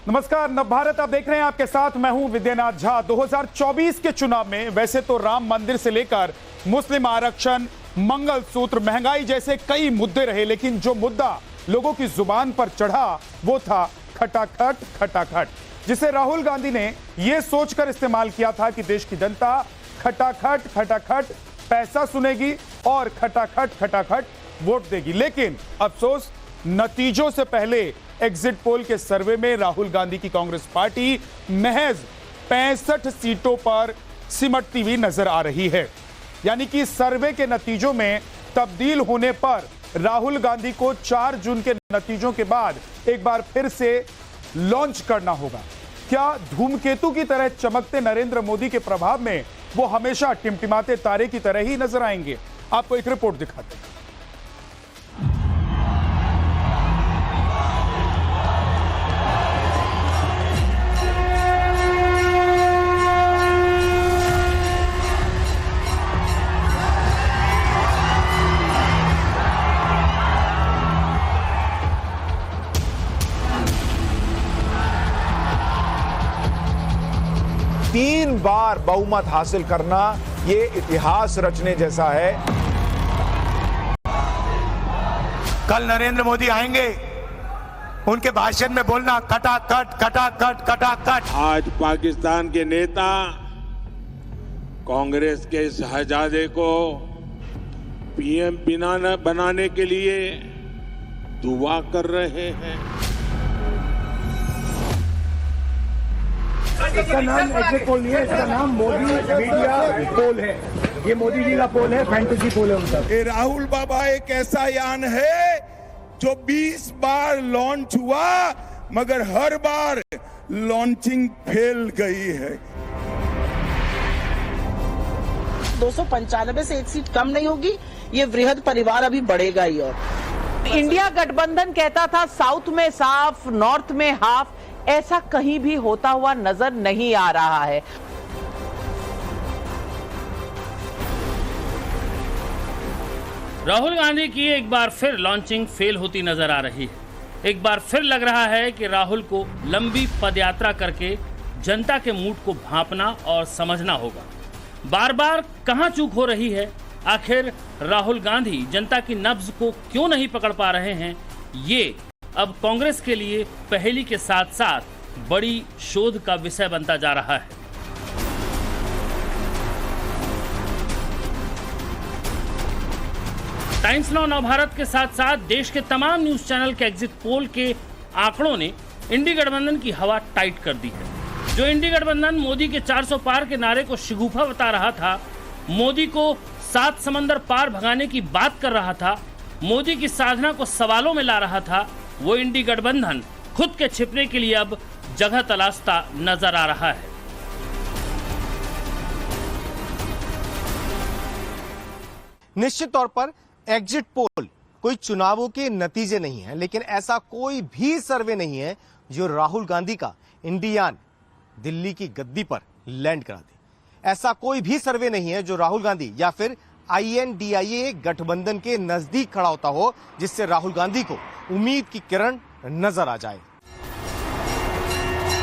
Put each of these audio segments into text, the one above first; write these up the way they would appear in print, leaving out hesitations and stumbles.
नमस्कार, नवभारत आप देख रहे हैं, आपके साथ मैं हूं विद्यानाथ झा। 2024 के चुनाव में वैसे तो राम मंदिर से लेकर मुस्लिम आरक्षण, मंगलसूत्र, महंगाई जैसे कई मुद्दे रहे, लेकिन जो मुद्दा लोगों की जुबान पर चढ़ा वो था खटाखट खटाखट, जिसे राहुल गांधी ने यह सोचकर इस्तेमाल किया था कि देश की जनता खटाखट खटाखट पैसा सुनेगी और खटाखट खटाखट वोट देगी। लेकिन अफसोस, नतीजों से पहले एग्जिट पोल के सर्वे में राहुल गांधी की कांग्रेस पार्टी महज 65 सीटों पर सिमटती हुई नजर आ रही है। यानी कि सर्वे के नतीजों में तब्दील होने पर राहुल गांधी को 4 जून के नतीजों के बाद एक बार फिर से लॉन्च करना होगा। क्या धूमकेतु की तरह चमकते नरेंद्र मोदी के प्रभाव में वो हमेशा टिमटिमाते तारे की तरह ही नजर आएंगे? आपको एक रिपोर्ट दिखाते हैं। तीन बार बहुमत हासिल करना ये इतिहास रचने जैसा है। कल नरेंद्र मोदी आएंगे, उनके भाषण में बोलना खटाखट खटाखट खटाखट। आज पाकिस्तान के नेता कांग्रेस के शहजादे को पीएम बनाने के लिए दुआ कर रहे हैं। इसका नाम एग्जिट पोल नहीं है, इसका नाम मोदी मीडिया पोल है। ये मोदी जी का पोल है, फैंटेसी पोल है उनका। ये राहुल बाबा एक ऐसा यान है जो 20 बार लॉन्च हुआ मगर हर बार लॉन्चिंग फेल गई है। 295 से एक सीट कम नहीं होगी, ये वृहद परिवार अभी बढ़ेगा ही। और इंडिया गठबंधन कहता था साउथ में साफ, नॉर्थ में हाफ, ऐसा कहीं भी होता हुआ नजर नहीं आ रहा है। राहुल गांधी की एक बार फिर लॉन्चिंग फेल होती नजर आ रही है। एक बार फिर लग रहा है कि राहुल को लंबी पदयात्रा करके जनता के मूड को भांपना और समझना होगा। बार बार कहां चूक हो रही है, आखिर राहुल गांधी जनता की नब्ज को क्यों नहीं पकड़ पा रहे हैं, ये अब कांग्रेस के लिए पहेली के साथ साथ बड़ी शोध का विषय बनता जा रहा है। टाइम्स नाउ नवभारत के साथ साथ देश के तमाम न्यूज चैनल के एग्जिट पोल के आंकड़ों ने इंडी गठबंधन की हवा टाइट कर दी है। जो इंडी गठबंधन मोदी के 400 पार के नारे को शिगूफा बता रहा था, मोदी को 7 समंदर पार भगाने की बात कर रहा था, मोदी की साधना को सवालों में ला रहा था, वो इंडी गठबंधन खुद के छिपने के लिए अब जगह तलाशता नजर आ रहा है। निश्चित तौर पर एग्जिट पोल कोई चुनावों के नतीजे नहीं है, लेकिन ऐसा कोई भी सर्वे नहीं है जो राहुल गांधी का इंडियान दिल्ली की गद्दी पर लैंड करा दे। ऐसा कोई भी सर्वे नहीं है जो राहुल गांधी या फिर INDIA गठबंधन के नजदीक खड़ा होता हो, जिससे राहुल गांधी को उम्मीद की किरण नजर आ जाए।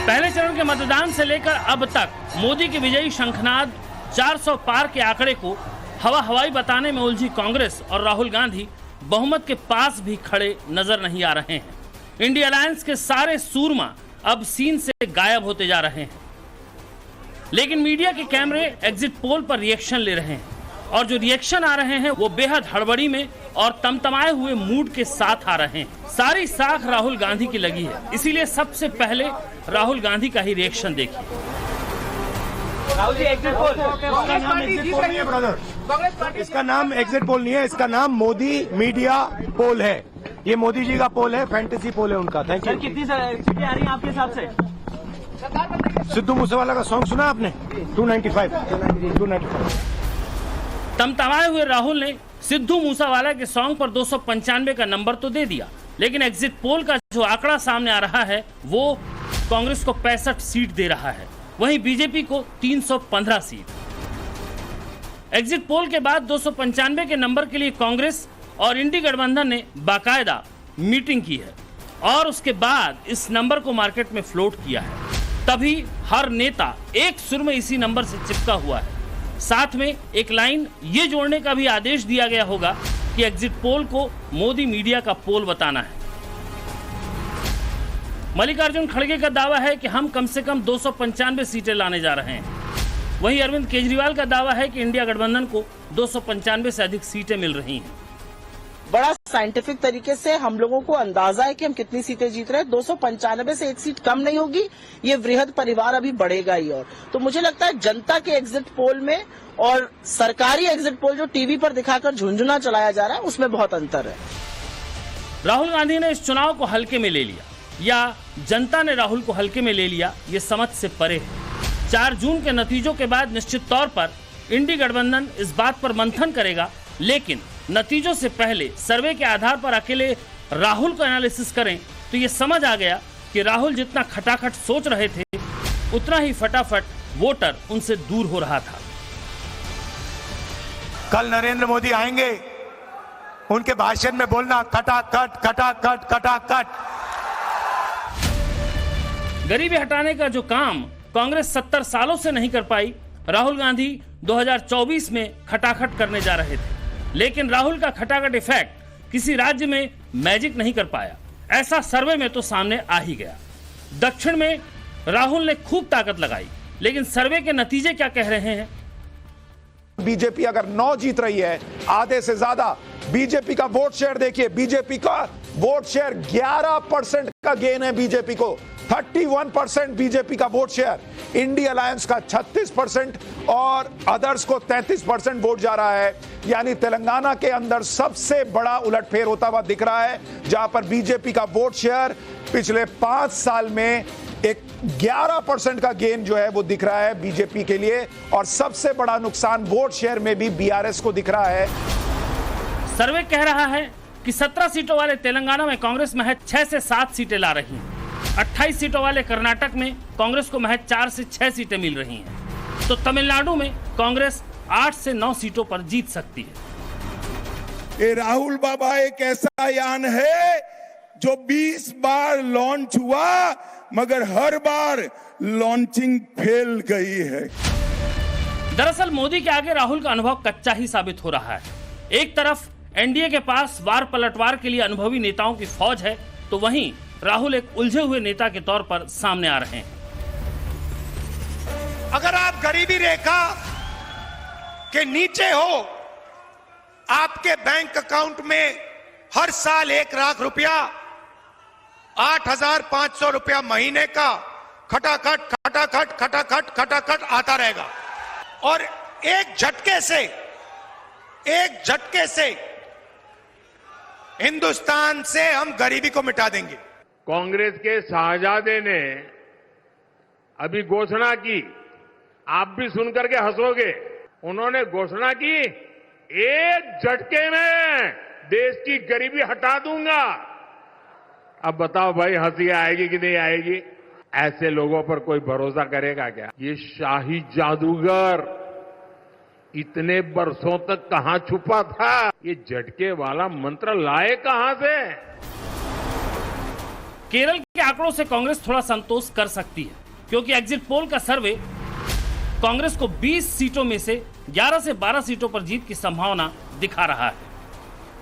पहले चरण के मतदान से लेकर अब तक मोदी के विजयी शंखनाद 400 पार के आंकड़े को हवाई बताने में उलझी कांग्रेस और राहुल गांधी बहुमत के पास भी खड़े नजर नहीं आ रहे हैं। इंडिया अलायंस के सारे सूरमा अब सीन से गायब होते जा रहे हैं, लेकिन मीडिया के कैमरे एग्जिट पोल पर रिएक्शन ले रहे हैं, और जो रिएक्शन आ रहे हैं वो बेहद हड़बड़ी में और तमतमाए हुए मूड के साथ आ रहे हैं। सारी साख राहुल गांधी की लगी है, इसीलिए सबसे पहले राहुल गांधी का ही रिएक्शन देखिए। राहुल जी, एग्जिट पोल, इसका नाम एग्जिट पोल नहीं है ब्रदर, इसका नाम एग्जिट पोल नहीं है, इसका नाम मोदी मीडिया पोल है। ये मोदी जी का पोल है, फैंटेसी पोल है उनका। Thank you. कितनी सीटें आ रही हैं आपके हिसाब से? सिद्धू मूसेवाला का सॉन्ग सुना आपने? 295। तमतमाए हुए राहुल ने सिद्धू मूसावाला के सॉन्ग पर 295 का नंबर तो दे दिया, लेकिन एग्जिट पोल का जो आंकड़ा सामने आ रहा है वो कांग्रेस को 65 सीट दे रहा है, वहीं बीजेपी को 315 सीट। एग्जिट पोल के बाद 295 के नंबर के लिए कांग्रेस और इंडी गठबंधन ने बाकायदा मीटिंग की है। और उसके बाद इस नंबर को मार्केट में फ्लोट किया है, तभी हर नेता एक सुर में इसी नंबर से चिपका हुआ है। साथ में एक लाइन ये जोड़ने का भी आदेश दिया गया होगा कि एग्जिट पोल को मोदी मीडिया का पोल बताना है। मल्लिकार्जुन खड़गे का दावा है कि हम कम से कम 295 सीटें लाने जा रहे हैं। वहीं अरविंद केजरीवाल का दावा है कि इंडिया गठबंधन को 295 से अधिक सीटें मिल रही हैं। बड़ा साइंटिफिक तरीके से हम लोगों को अंदाजा है कि हम कितनी सीटें जीत रहे हैं। 295 से एक सीट कम नहीं होगी। ये वृहद परिवार अभी बढ़ेगा ही। और तो मुझे लगता है जनता के एग्जिट पोल में और सरकारी एग्जिट पोल जो टीवी पर दिखाकर झुंझुना चलाया जा रहा है, उसमें बहुत अंतर है। राहुल गांधी ने इस चुनाव को हल्के में ले लिया या जनता ने राहुल को हल्के में ले लिया, ये समझ से परे है। 4 जून के नतीजों के बाद निश्चित तौर पर इंडी गठबंधन इस बात पर मंथन करेगा, लेकिन नतीजों से पहले सर्वे के आधार पर अकेले राहुल का एनालिसिस करें तो ये समझ आ गया कि राहुल जितना खटाखट सोच रहे थे, उतना ही फटाफट वोटर उनसे दूर हो रहा था। कल नरेंद्र मोदी आएंगे, उनके भाषण में बोलना खटाखट खटाखट खटाखट। गरीबी हटाने का जो काम कांग्रेस 70 सालों से नहीं कर पाई, राहुल गांधी 2024 में खटाखट करने जा रहे थे। लेकिन राहुल का खटाखट इफेक्ट किसी राज्य में मैजिक नहीं कर पाया। ऐसा सर्वे में तो सामने आ ही गया। दक्षिण में राहुल ने खूब ताकत लगाई, लेकिन सर्वे के नतीजे क्या कह रहे हैं? बीजेपी अगर 9 जीत रही है, आधे से ज्यादा बीजेपी का वोट शेयर देखिए। बीजेपी का वोट शेयर 11% का गेन है। बीजेपी को 31% बीजेपी का वोट शेयर, इंडी अलायंस का 36% और अदर्स को 33% वोट जा रहा है। यानी तेलंगाना के अंदर सबसे बड़ा उलटफेर होता हुआ दिख रहा है, जहां पर बीजेपी का वोट शेयर पिछले 5 साल में एक 11% का गेन जो है वो दिख रहा है बीजेपी के लिए। और सबसे बड़ा नुकसान वोट शेयर में भी बीआरएस को दिख रहा है। सर्वे कह रहा है कि 17 सीटों वाले तेलंगाना में कांग्रेस महज 6 से 7 सीटें ला रही है। 28 सीटों वाले कर्नाटक में कांग्रेस को महज 4 से 6 सीटें मिल रही हैं। तो तमिलनाडु में कांग्रेस 8 से 9 सीटों पर जीत सकती है। ये राहुल बाबा एक ऐसा यान है जो 20 बार लॉन्च हुआ, मगर हर बार लॉन्चिंग फेल गई है। दरअसल मोदी के आगे राहुल का अनुभव कच्चा ही साबित हो रहा है। एक तरफ एनडीए के पास वार पलटवार के लिए अनुभवी नेताओं की फौज है, तो वहीं राहुल एक उलझे हुए नेता के तौर पर सामने आ रहे हैं। अगर आप गरीबी रेखा के नीचे हो, आपके बैंक अकाउंट में हर साल 1 लाख रुपया, 8,500 रुपया महीने का खटाखट खटाखट खटाखट खटाखट आता रहेगा और एक झटके से हिंदुस्तान से हम गरीबी को मिटा देंगे। कांग्रेस के शाहजादे ने अभी घोषणा की, आप भी सुनकर के हंसोगे। उन्होंने घोषणा की, एक झटके में देश की गरीबी हटा दूंगा। अब बताओ भाई, हंसी आएगी कि नहीं आएगी? ऐसे लोगों पर कोई भरोसा करेगा क्या? ये शाही जादूगर इतने बरसों तक कहां छुपा था? ये झटके वाला मंत्र लाए कहां से? केरल के आंकड़ों से कांग्रेस थोड़ा संतोष कर सकती है, क्योंकि एग्जिट पोल का सर्वे कांग्रेस को 20 सीटों में से 11 से 12 सीटों पर जीत की संभावना दिखा रहा है।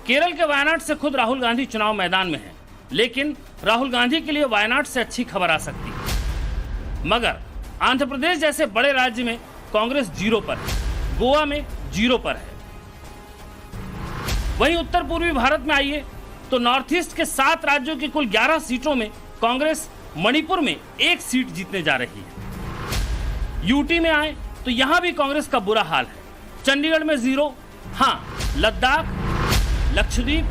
केरल के वायनाड से खुद राहुल गांधी चुनाव मैदान में हैं, लेकिन राहुल गांधी के लिए वायनाड से अच्छी खबर आ सकती है। मगर आंध्र प्रदेश जैसे बड़े राज्य में कांग्रेस 0 पर है, गोवा में 0 पर है। वहीं उत्तर पूर्वी भारत में आइए तो नॉर्थ ईस्ट के 7 राज्यों की कुल 11 सीटों में कांग्रेस मणिपुर में 1 सीट जीतने जा रही है। यूटी में आए तो यहां भी कांग्रेस का बुरा हाल है। चंडीगढ़ में 0, हां लद्दाख, लक्षद्वीप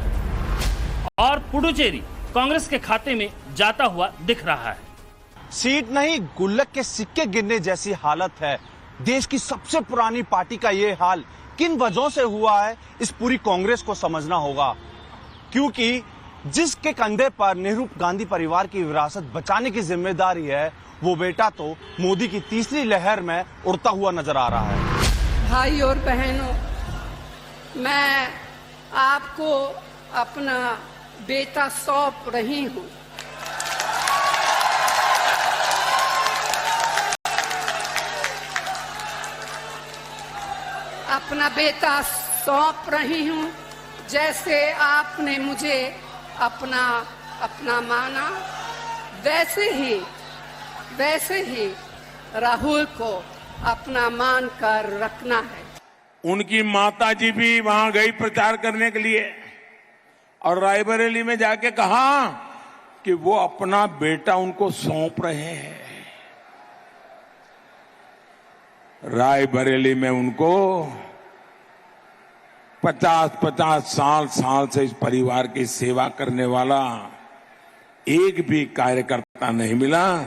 और पुडुचेरी कांग्रेस के खाते में जाता हुआ दिख रहा है। सीट नहीं, गुल्लक के सिक्के गिरने जैसी हालत है। देश की सबसे पुरानी पार्टी का ये हाल किन वजहों से हुआ है, इस पूरी कांग्रेस को समझना होगा। क्योंकि जिसके कंधे पर नेहरू गांधी परिवार की विरासत बचाने की जिम्मेदारी है, वो बेटा तो मोदी की तीसरी लहर में उड़ता हुआ नजर आ रहा है। भाई और बहनों, मैं आपको अपना बेटा सौंप रही हूँ। अपना बेटा सौंप रही हूँ। जैसे आपने मुझे अपना माना, वैसे ही राहुल को अपना मान कर रखना है। उनकी माता जी भी वहां गई प्रचार करने के लिए और रायबरेली में जाके कहा कि वो अपना बेटा उनको सौंप रहे हैं। रायबरेली में उनको 50-50 साल से इस परिवार की सेवा करने वाला एक भी कार्यकर्ता नहीं मिला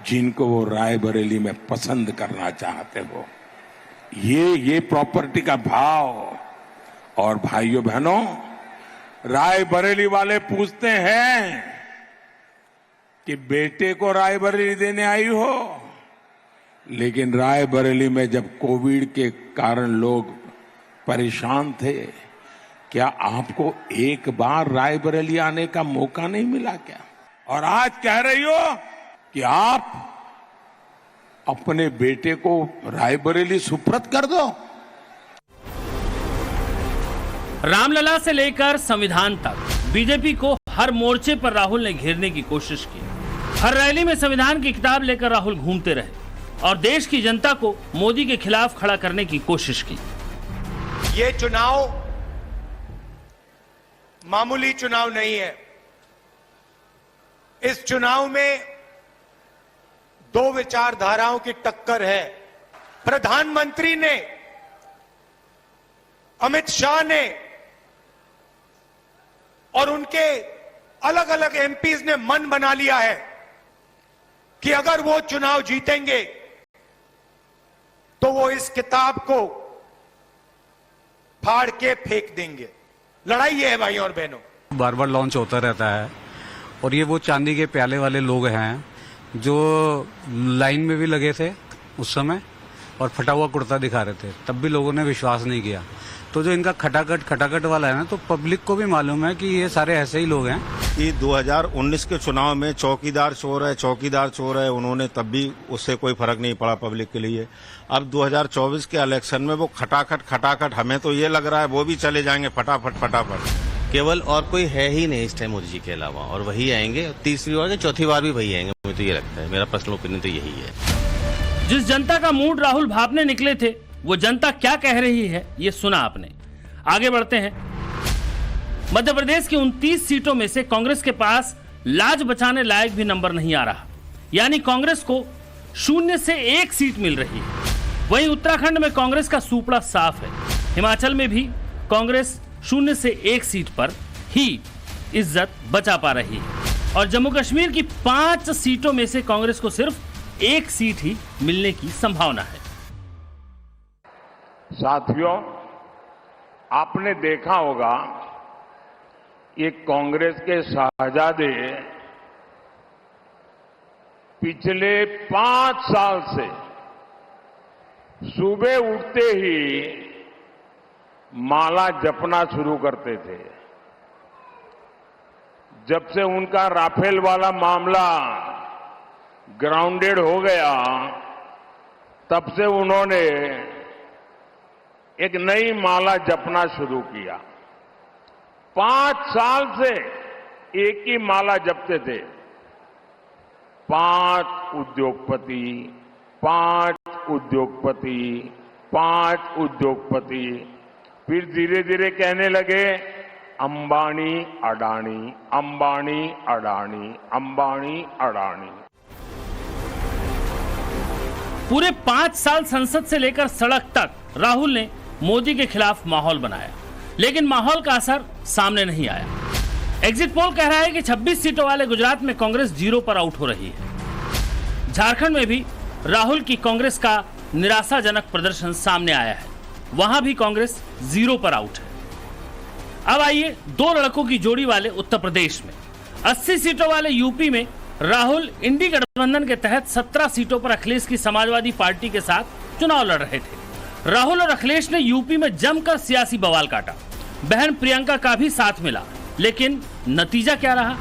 जिनको वो रायबरेली में पसंद करना चाहते हो। ये प्रॉपर्टी का भाव। और भाइयों बहनों, रायबरेली वाले पूछते हैं कि बेटे को रायबरेली देने आई हो, लेकिन रायबरेली में जब कोविड के कारण लोग परेशान थे, क्या आपको एक बार रायबरेली आने का मौका नहीं मिला क्या? और आज कह रही हो कि आप अपने बेटे को रायबरेली सुपुर्द कर दो। रामलला से लेकर संविधान तक बीजेपी को हर मोर्चे पर राहुल ने घेरने की कोशिश की। हर रैली में संविधान की किताब लेकर राहुल घूमते रहे और देश की जनता को मोदी के खिलाफ खड़ा करने की कोशिश की। ये चुनाव मामूली चुनाव नहीं है। इस चुनाव में दो विचारधाराओं की टक्कर है। प्रधानमंत्री ने, अमित शाह ने और उनके अलग अलग एमपीज ने मन बना लिया है कि अगर वो चुनाव जीतेंगे तो वो इस किताब को फाड़ के फेंक देंगे। लड़ाई ये है भाइयों और बहनों। बार बार लॉन्च होता रहता है और ये वो चांदी के प्याले वाले लोग हैं जो लाइन में भी लगे थे उस समय और फटा हुआ कुर्ता दिखा रहे थे, तब भी लोगों ने विश्वास नहीं किया। तो जो इनका खटाखट वाला है ना, तो पब्लिक को भी मालूम है कि ये सारे ऐसे ही लोग हैं। कि 2019 के चुनाव में चौकीदार चोर है, उन्होंने तब भी उससे कोई फर्क नहीं पड़ा पब्लिक के लिए। अब 2024 के इलेक्शन में वो खटाखट हमें तो ये लग रहा है वो भी चले जाएंगे फटाफट। केवल और कोई है ही नहीं इस टाइम मोदी जी के अलावा, और वही आएंगे। तीसरी बार चौथी बार भी वही आएंगे, मुझे तो ये लगता है। मेरा पर्सनल ओपिनियन तो यही है। जिस जनता का मूड राहुल भापने निकले थे, वो जनता क्या कह रही है ये सुना आपने। आगे बढ़ते हैं। मध्य प्रदेश की 29 सीटों में से कांग्रेस के पास लाज बचाने लायक भी नंबर नहीं आ रहा, यानी कांग्रेस को 0 से 1 सीट मिल रही है। वहीं उत्तराखंड में कांग्रेस का सूपड़ा साफ है। हिमाचल में भी कांग्रेस 0 से 1 सीट पर ही इज्जत बचा पा रही है और जम्मू कश्मीर की 5 सीटों में से कांग्रेस को सिर्फ 1 सीट ही मिलने की संभावना है। साथियों, आपने देखा होगा ये कांग्रेस के शहजादे पिछले 5 साल से सुबह उठते ही माला जपना शुरू करते थे। जब से उनका राफेल वाला मामला ग्राउंडेड हो गया, तब से उन्होंने एक नई माला जपना शुरू किया। 5 साल से एक ही माला जपते थे। 5 उद्योगपति, 5 उद्योगपति, 5 उद्योगपति। फिर धीरे धीरे कहने लगे अंबानी अडानी, अंबानी अडानी, अंबानी अडानी। पूरे 5 साल संसद से लेकर सड़क तक राहुल ने मोदी के खिलाफ माहौल बनाया, लेकिन माहौल का असर सामने नहीं आया। एग्जिट पोल कह रहा है कि 26 सीटों वाले गुजरात में कांग्रेस 0 पर आउट हो रही है। झारखंड में भी राहुल की कांग्रेस का निराशाजनक प्रदर्शन सामने आया है, वहां भी कांग्रेस 0 पर आउट है। अब आइए 2 लड़कों की जोड़ी वाले उत्तर प्रदेश में। 80 सीटों वाले यूपी में राहुल इंडी गठबंधन के तहत 17 सीटों पर अखिलेश की समाजवादी पार्टी के साथ चुनाव लड़ रहे थे। राहुल और अखिलेश ने यूपी में जमकर सियासी बवाल काटा। बहन प्रियंका का भी साथ मिला, लेकिन नतीजा क्या रहा?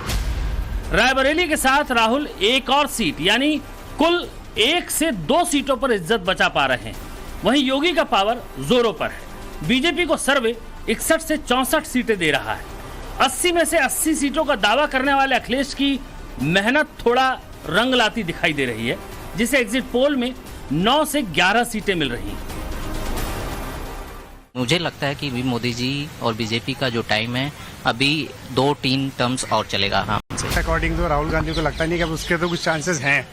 रायबरेली के साथ राहुल एक और सीट यानी कुल 1 से 2 सीटों पर इज्जत बचा पा रहे हैं। वहीं योगी का पावर जोरों पर है। बीजेपी को सर्वे 61 से 64 सीटें दे रहा है। 80 में से 80 सीटों का दावा करने वाले अखिलेश की मेहनत थोड़ा रंग लाती दिखाई दे रही है, जिसे एग्जिट पोल में 9 से 11 सीटें मिल रही हैं। मुझे लगता है कि मोदी जी और बीजेपी का जो टाइम है अभी 2-3 टर्म्स और चलेगा आराम से। अकॉर्डिंग तो राहुल गांधी को लगता नहीं कि अब उसके तो कुछ चांसेस हैं।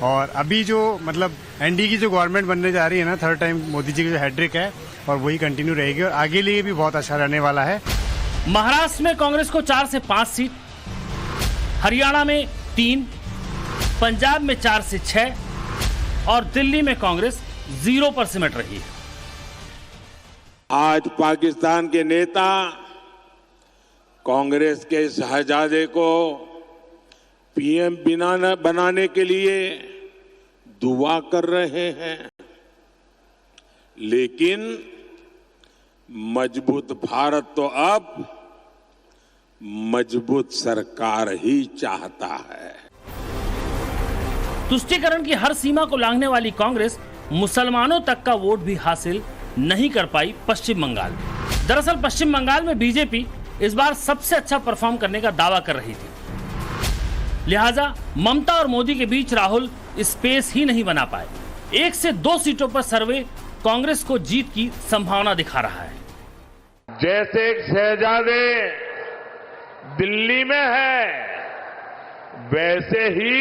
और अभी जो मतलब एनडीए की जो गवर्नमेंट बनने जा रही है ना, थर्ड टाइम मोदी जी की जो हैट्रिक है और वही कंटिन्यू रहेगी और आगे लिए भी बहुत अच्छा रहने वाला है। महाराष्ट्र में कांग्रेस को 4 से 5 सीट, हरियाणा में 3, पंजाब में 4 से 6 और दिल्ली में कांग्रेस 0 पर सिमट रही है। आज पाकिस्तान के नेता कांग्रेस के शहजादे को पीएम बनाने के लिए दुआ कर रहे हैं, लेकिन मजबूत भारत तो अब मजबूत सरकार ही चाहता है। तुष्टीकरण की हर सीमा को लांघने वाली कांग्रेस मुसलमानों तक का वोट भी हासिल नहीं कर पाई पश्चिम बंगाल में। दरअसल पश्चिम बंगाल में बीजेपी इस बार सबसे अच्छा परफॉर्म करने का दावा कर रही थी, लिहाजा ममता और मोदी के बीच राहुल स्पेस ही नहीं बना पाए। 1 से 2 सीटों पर सर्वे कांग्रेस को जीत की संभावना दिखा रहा है। जैसे एक शहजादे दिल्ली में है, वैसे ही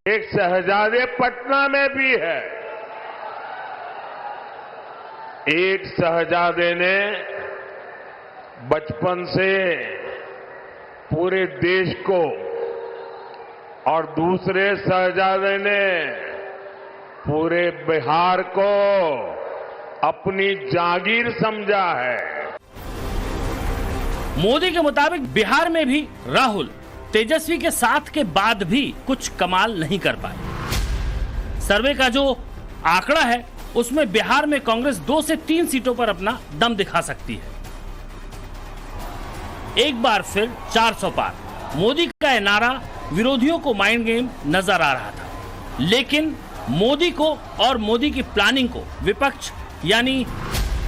एक शहजादे पटना में भी है। एक शहजादे ने बचपन से पूरे देश को और दूसरे शहजादे ने पूरे बिहार को अपनी जागीर समझा है। मोदी के मुताबिक बिहार में भी राहुल तेजस्वी के साथ के बाद भी कुछ कमाल नहीं कर पाए। सर्वे का जो आंकड़ा है उसमें बिहार में कांग्रेस 2 से 3 सीटों पर अपना दम दिखा सकती है। एक बार फिर 400 पार। मोदी का यह नारा विरोधियों को माइंड गेम नजर आ रहा था, लेकिन मोदी को और मोदी की प्लानिंग को विपक्ष यानी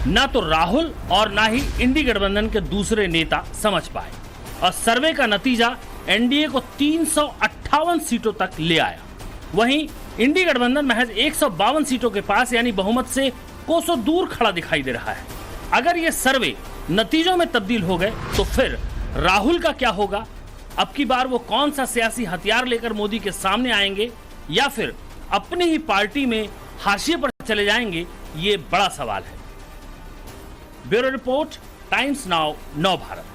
ना तो राहुल और ना ही इंडी गठबंधन के दूसरे नेता समझ पाए और सर्वे का नतीजा एनडीए को 358 सीटों तक ले आया। वहीं इंडी गठबंधन महज 152 सीटों के पास यानी बहुमत से कोसों दूर खड़ा दिखाई दे रहा है। अगर ये सर्वे नतीजों में तब्दील हो गए तो फिर राहुल का क्या होगा? अब की बार वो कौन सा सियासी हथियार लेकर मोदी के सामने आएंगे या फिर अपनी ही पार्टी में हाशिए पर चले जाएंगे? ये बड़ा सवाल है। ब्यूरो रिपोर्ट, टाइम्स नाउ, नव भारत।